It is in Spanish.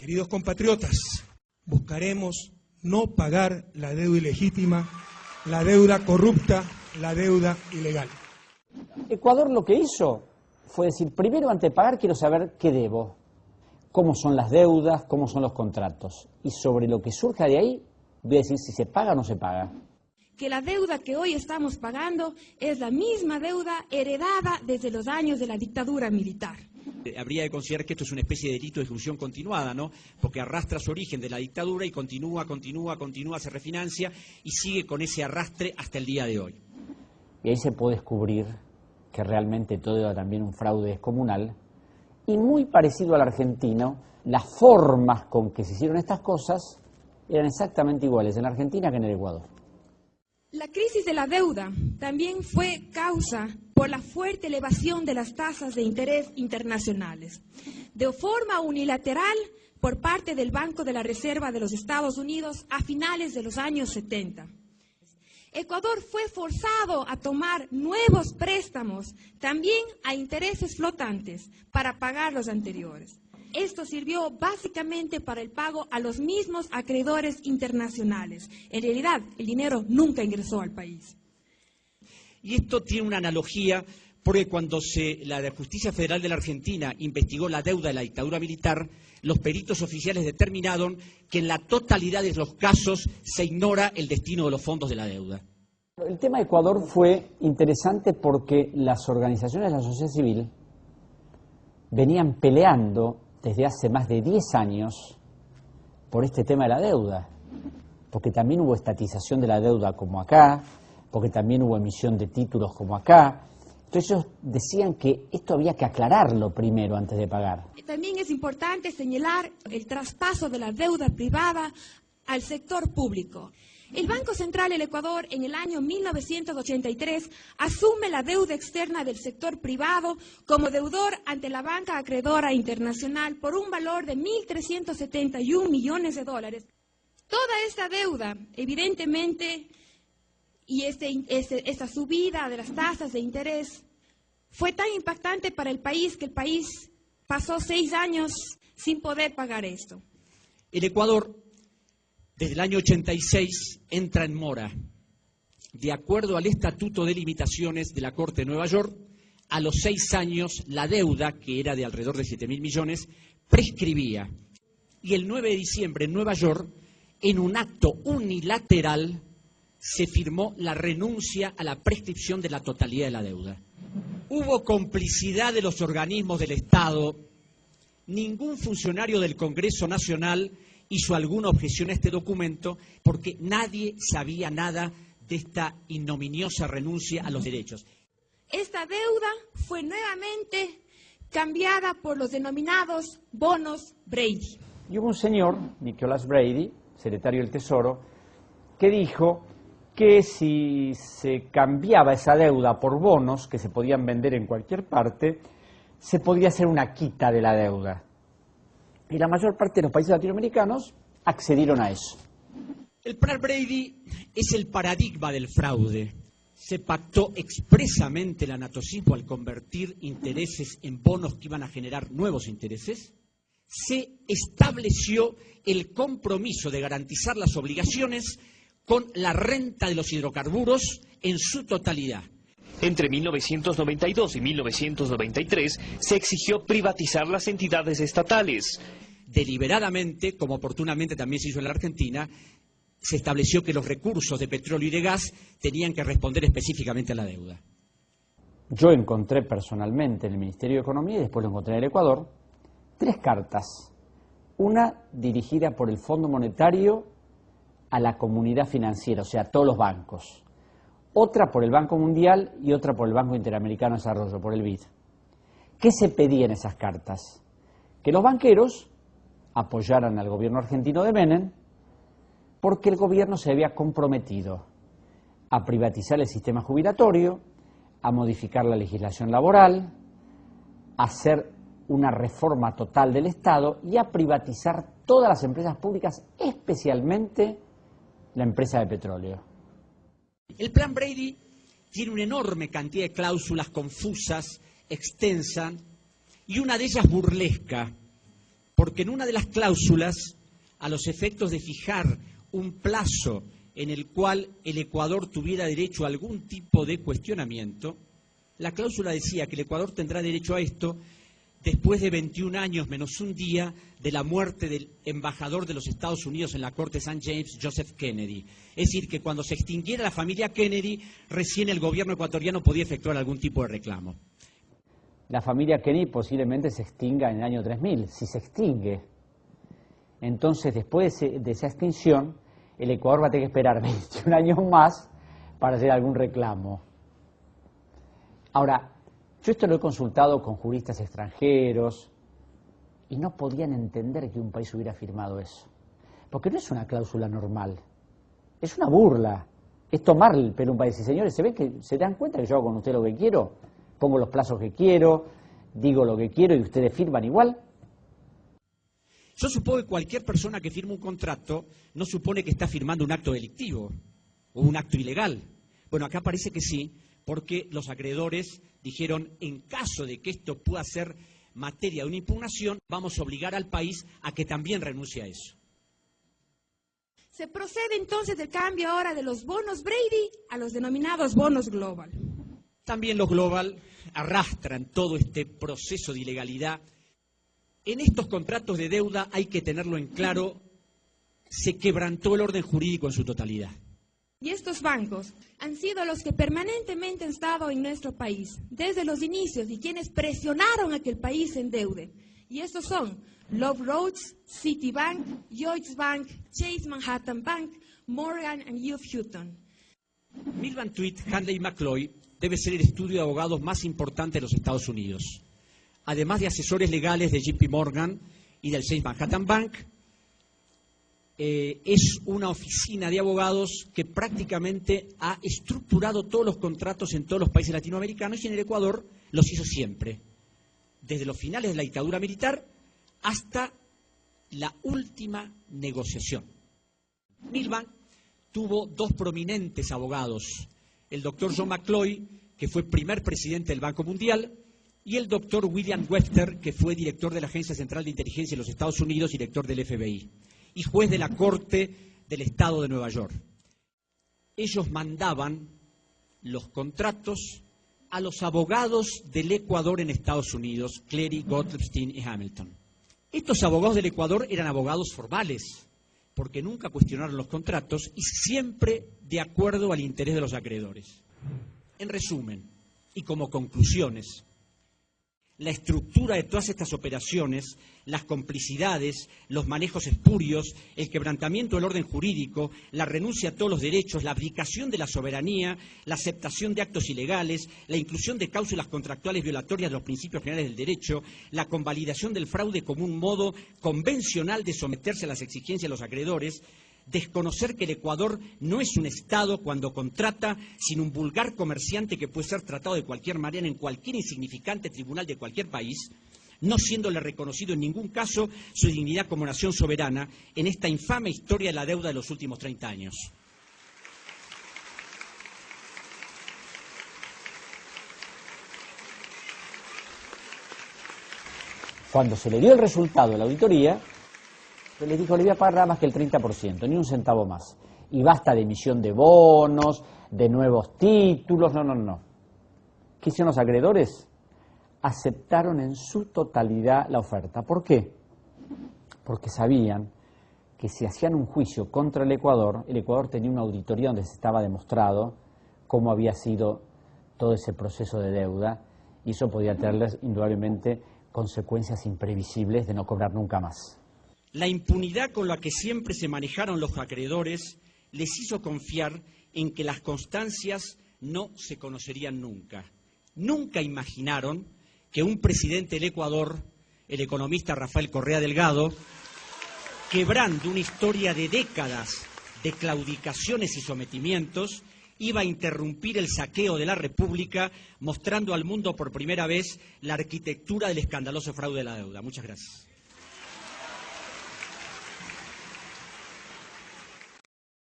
Queridos compatriotas, buscaremos no pagar la deuda ilegítima, la deuda corrupta, la deuda ilegal. Ecuador lo que hizo fue decir, primero antes de pagar quiero saber qué debo, cómo son las deudas, cómo son los contratos. Y sobre lo que surja de ahí, voy a decir si se paga o no se paga. Que la deuda que hoy estamos pagando es la misma deuda heredada desde los años de la dictadura militar. Habría que considerar que esto es una especie de delito de ejecución continuada, ¿no? Porque arrastra su origen de la dictadura y continúa, se refinancia y sigue con ese arrastre hasta el día de hoy. Y ahí se puede descubrir que realmente todo era también un fraude descomunal y muy parecido al argentino, las formas con que se hicieron estas cosas eran exactamente iguales en la Argentina que en el Ecuador. La crisis de la deuda también fue causa por la fuerte elevación de las tasas de interés internacionales, de forma unilateral por parte del Banco de la Reserva de los Estados Unidos a finales de los años 70. Ecuador fue forzado a tomar nuevos préstamos, también a intereses flotantes, para pagar los anteriores. Esto sirvió básicamente para el pago a los mismos acreedores internacionales. En realidad, el dinero nunca ingresó al país. Y esto tiene una analogía porque cuando la Justicia Federal de la Argentina investigó la deuda de la dictadura militar, los peritos oficiales determinaron que en la totalidad de los casos se ignora el destino de los fondos de la deuda. El tema de Ecuador fue interesante porque las organizaciones de la sociedad civil venían peleando desde hace más de 10 años por este tema de la deuda, porque también hubo estatización de la deuda como acá, porque también hubo emisión de títulos como acá. Entonces ellos decían que esto había que aclararlo primero antes de pagar. También es importante señalar el traspaso de la deuda privada al sector público. El Banco Central del Ecuador en el año 1983 asume la deuda externa del sector privado como deudor ante la banca acreedora internacional por un valor de 1.371 millones de dólares. Toda esta deuda, evidentemente, y esta subida de las tasas de interés fue tan impactante para el país que el país pasó 6 años sin poder pagar esto. El Ecuador, desde el año 86, entra en mora. De acuerdo al Estatuto de Limitaciones de la Corte de Nueva York, a los 6 años la deuda, que era de alrededor de 7.000 millones, prescribía. Y el 9 de diciembre en Nueva York, en un acto unilateral, se firmó la renuncia a la prescripción de la totalidad de la deuda. Hubo complicidad de los organismos del Estado. Ningún funcionario del Congreso Nacional hizo alguna objeción a este documento porque nadie sabía nada de esta ignominiosa renuncia a los derechos. Esta deuda fue nuevamente cambiada por los denominados bonos Brady. Y hubo un señor, Nicholas Brady, secretario del Tesoro, que dijo que si se cambiaba esa deuda por bonos que se podían vender en cualquier parte, se podía hacer una quita de la deuda. Y la mayor parte de los países latinoamericanos accedieron a eso. El plan Brady es el paradigma del fraude. Se pactó expresamente el anatocismo al convertir intereses en bonos que iban a generar nuevos intereses. Se estableció el compromiso de garantizar las obligaciones con la renta de los hidrocarburos en su totalidad. Entre 1992 y 1993 se exigió privatizar las entidades estatales. Deliberadamente, como oportunamente también se hizo en la Argentina, se estableció que los recursos de petróleo y de gas tenían que responder específicamente a la deuda. Yo encontré personalmente en el Ministerio de Economía, y después lo encontré en el Ecuador, 3 cartas. Una dirigida por el Fondo Monetario a la comunidad financiera, o sea, a todos los bancos. Otra por el Banco Mundial y otra por el Banco Interamericano de Desarrollo, por el BID. ¿Qué se pedía en esas cartas? Que los banqueros apoyaran al gobierno argentino de Menem porque el gobierno se había comprometido a privatizar el sistema jubilatorio, a modificar la legislación laboral, a hacer una reforma total del Estado y a privatizar todas las empresas públicas, especialmente la empresa de petróleo. El plan Brady tiene una enorme cantidad de cláusulas confusas, extensas, y una de ellas burlesca, porque en una de las cláusulas, a los efectos de fijar un plazo en el cual el Ecuador tuviera derecho a algún tipo de cuestionamiento, la cláusula decía que el Ecuador tendrá derecho a esto después de 21 años menos un día de la muerte del embajador de los Estados Unidos en la Corte St. James, Joseph Kennedy. Es decir, que cuando se extinguiera la familia Kennedy, recién el gobierno ecuatoriano podía efectuar algún tipo de reclamo. La familia Kennedy posiblemente se extinga en el año 3000, si se extingue. Entonces, después de esa extinción, el Ecuador va a tener que esperar 21 años más para hacer algún reclamo. Ahora, yo esto lo he consultado con juristas extranjeros y no podían entender que un país hubiera firmado eso. Porque no es una cláusula normal, es una burla, es tomar el pelo a un país. Y señores, ¿se dan cuenta que yo hago con usted lo que quiero? Pongo los plazos que quiero, digo lo que quiero y ustedes firman igual. Yo supongo que cualquier persona que firma un contrato no supone que está firmando un acto delictivo o un acto ilegal. Bueno, acá parece que sí, porque los acreedores dijeron, en caso de que esto pueda ser materia de una impugnación, vamos a obligar al país a que también renuncie a eso. Se procede entonces del cambio ahora de los bonos Brady a los denominados bonos Global. También los Global arrastran todo este proceso de ilegalidad. En estos contratos de deuda, hay que tenerlo en claro, se quebrantó el orden jurídico en su totalidad. Y estos bancos han sido los que permanentemente han estado en nuestro país, desde los inicios, y quienes presionaron a que el país se endeude. Y estos son Love Roads, Citibank, Lloyds Bank, Chase Manhattan Bank, Morgan and Youth Hutton. Milbank Tweed, Handley McCloy debe ser el estudio de abogados más importante de los Estados Unidos. Además de asesores legales de JP Morgan y del Chase Manhattan Bank, es una oficina de abogados que prácticamente ha estructurado todos los contratos en todos los países latinoamericanos y en el Ecuador los hizo siempre, desde los finales de la dictadura militar hasta la última negociación. Milbank tuvo dos prominentes abogados, el doctor John McCloy, que fue primer presidente del Banco Mundial, y el doctor William Webster, que fue director de la Agencia Central de Inteligencia de los Estados Unidos, director del FBI, y juez de la Corte del Estado de Nueva York. Ellos mandaban los contratos a los abogados del Ecuador en Estados Unidos, Cleary, Gottlieb, y Hamilton. Estos abogados del Ecuador eran abogados formales, porque nunca cuestionaron los contratos y siempre de acuerdo al interés de los acreedores. En resumen, y como conclusiones, la estructura de todas estas operaciones, las complicidades, los manejos espurios, el quebrantamiento del orden jurídico, la renuncia a todos los derechos, la abdicación de la soberanía, la aceptación de actos ilegales, la inclusión de cláusulas contractuales violatorias de los principios generales del derecho, la convalidación del fraude como un modo convencional de someterse a las exigencias de los acreedores, desconocer que el Ecuador no es un Estado cuando contrata, sino un vulgar comerciante que puede ser tratado de cualquier manera en cualquier insignificante tribunal de cualquier país, no siéndole reconocido en ningún caso su dignidad como nación soberana en esta infame historia de la deuda de los últimos 30 años. Cuando se le dio el resultado de la auditoría, les dijo, le voy a pagar nada más que el 30%, ni un centavo más. Y basta de emisión de bonos, de nuevos títulos, no. ¿Qué hicieron los acreedores? Aceptaron en su totalidad la oferta. ¿Por qué? Porque sabían que si hacían un juicio contra el Ecuador tenía una auditoría donde se estaba demostrado cómo había sido todo ese proceso de deuda, y eso podía tenerles indudablemente consecuencias imprevisibles de no cobrar nunca más. La impunidad con la que siempre se manejaron los acreedores les hizo confiar en que las constancias no se conocerían nunca. Nunca imaginaron que un presidente del Ecuador, el economista Rafael Correa Delgado, quebrando una historia de décadas de claudicaciones y sometimientos, iba a interrumpir el saqueo de la República, mostrando al mundo por primera vez la arquitectura del escandaloso fraude de la deuda. Muchas gracias.